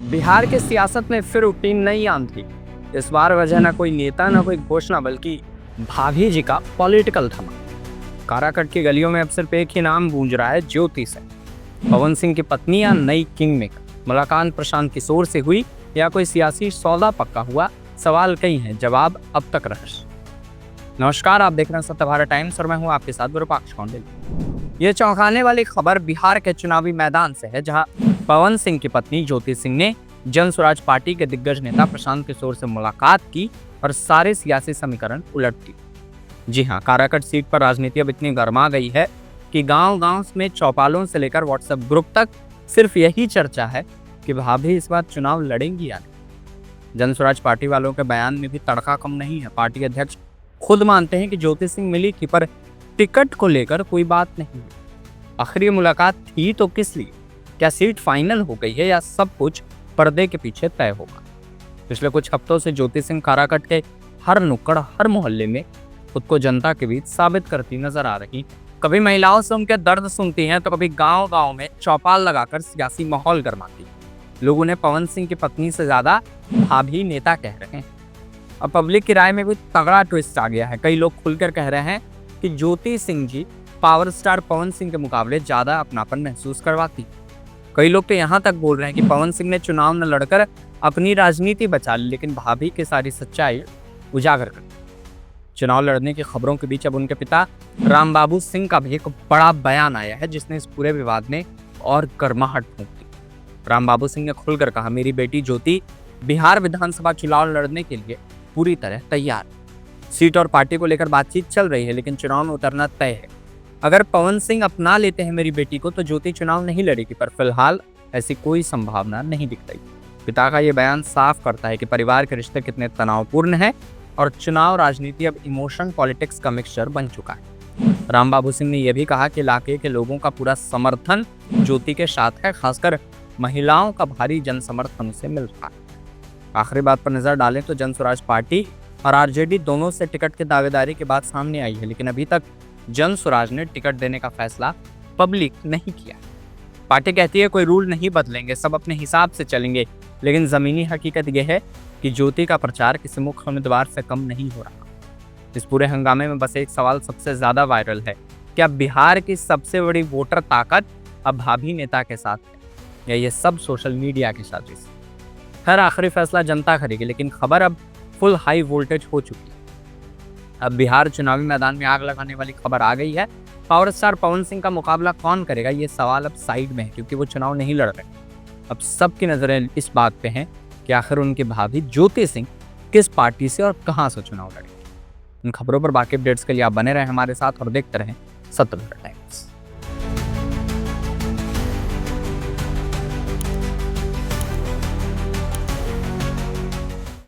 बिहार के सियासत में फिर उठी नई आंधी। इस बार वजह न कोई नेता न कोई घोषणा बल्कि भाभी जी का पॉलिटिकल धमाका। काराकट की गलियों में अब सिर्फ एक ही नाम गूंज रहा है, ज्योति सिंह। पवन सिंह की पत्नी या नई किंग मेकर। मुलाकात प्रशांत किशोर से हुई या कोई सियासी सौदा पक्का हुआ, सवाल कई हैं, जवाब अब तक रहस्य। नमस्कार, आप देख रहे हैं सत्य भारत टाइम्स और मैं हूं आपके साथ विरूपाक्ष कौंडिन्य। ये चौंकाने वाली खबर बिहार के चुनावी मैदान से है, जहां पवन सिंह की पत्नी ज्योति सिंह ने जन स्वराज पार्टी के दिग्गज नेता प्रशांत किशोर से मुलाकात की और सारे सियासी समीकरण उलट दिए। जी हाँ, काराकट सीट पर राजनीति अब इतनी गर्मा गई है कि गांव-गांव में चौपालों से लेकर व्हाट्सएप ग्रुप तक सिर्फ यही चर्चा है कि भाभी इस बार चुनाव लड़ेंगी या नहीं। जन स्वराज पार्टी वालों के बयान में भी तड़का कम नहीं है। पार्टी अध्यक्ष खुद मानते हैं कि ज्योति सिंह मिली थी, पर टिकट को लेकर कोई बात नहीं हुई। आखिर ये मुलाकात थी तो किस लिए? क्या सीट फाइनल हो गई है या सब कुछ पर्दे के पीछे तय होगा? पिछले कुछ हफ्तों से ज्योति सिंह काराकट के हर नुक्कड़, हर मोहल्ले में खुद को जनता के बीच साबित करती नजर आ रही। कभी महिलाओं से उनके दर्द सुनती हैं तो कभी गांव-गांव में चौपाल लगाकर सियासी माहौल गरमाती। लोग उन्हें पवन सिंह की पत्नी से ज्यादा भाभी नेता कह रहे हैं। अब पब्लिक की राय में भी तगड़ा ट्विस्ट आ गया है। कई लोग खुलकर कह रहे हैं कि ज्योति सिंह जी पावर स्टार पवन सिंह के मुकाबले ज्यादा अपनापन महसूस करवाती। कई लोग तो यहाँ तक बोल रहे हैं कि पवन सिंह ने चुनाव न लड़कर अपनी राजनीति बचा ली, लेकिन भाभी की सारी सच्चाई उजागर कर दी। चुनाव लड़ने की खबरों के बीच अब उनके पिता रामबाबू सिंह का भी एक बड़ा बयान आया है, जिसने इस पूरे विवाद में और गर्माहट फूंक दी। रामबाबू सिंह ने खुलकर कहा, मेरी बेटी ज्योति बिहार विधानसभा चुनाव लड़ने के लिए पूरी तरह तैयार। सीट और पार्टी को लेकर बातचीत चल रही है, लेकिन चुनाव में उतरना तय है। अगर पवन सिंह अपना लेते हैं मेरी बेटी को तो ज्योति चुनाव नहीं लड़ेगी, पर फिलहाल ऐसी कोई संभावना नहीं दिख रही। पिता का ये बयान साफ करता है कि परिवार के रिश्ते कितने तनावपूर्ण हैं और चुनाव राजनीति अब इमोशन पॉलिटिक्स का मिक्सचर बन चुका है। रामबाबू सिंह ने यह भी कहा कि इलाके के लोगों का पूरा समर्थन ज्योति के साथ है, खासकर महिलाओं का भारी जन समर्थन उसे मिल रहा है। आखिरी बात पर नजर डालें तो जन स्वराज पार्टी और आरजेडी दोनों से टिकट की दावेदारी की बात सामने आई है, लेकिन अभी तक जन स्वराज ने टिकट देने का फैसला पब्लिक नहीं किया। पार्टी कहती है कोई रूल नहीं बदलेंगे, सब अपने हिसाब से चलेंगे, लेकिन जमीनी हकीकत यह है कि ज्योति का प्रचार किसी मुख्य उम्मीदवार से कम नहीं हो रहा। इस पूरे हंगामे में बस एक सवाल सबसे ज्यादा वायरल है, क्या बिहार की सबसे बड़ी वोटर ताकत अब भाभी नेता के साथ है या ये सब सोशल मीडिया की साजिश? खैर, आखिरी फैसला जनता करेगी, लेकिन खबर अब फुल हाई वोल्टेज हो चुकी है। अब बिहार चुनावी मैदान में आग लगाने वाली खबर आ गई है। पावर स्टार पवन सिंह का मुकाबला कौन करेगा, ये सवाल अब साइड में है, क्योंकि वो चुनाव नहीं लड़ रहे। अब सबकी नजरें इस बात पे हैं कि आखिर उनकी भाभी ज्योति सिंह किस पार्टी से और कहां से चुनाव लड़ेगी। इन खबरों पर बाकी अपडेट्स के लिए आप बने रहें हमारे साथ और देखते रहें सत्य भारत टाइम्स।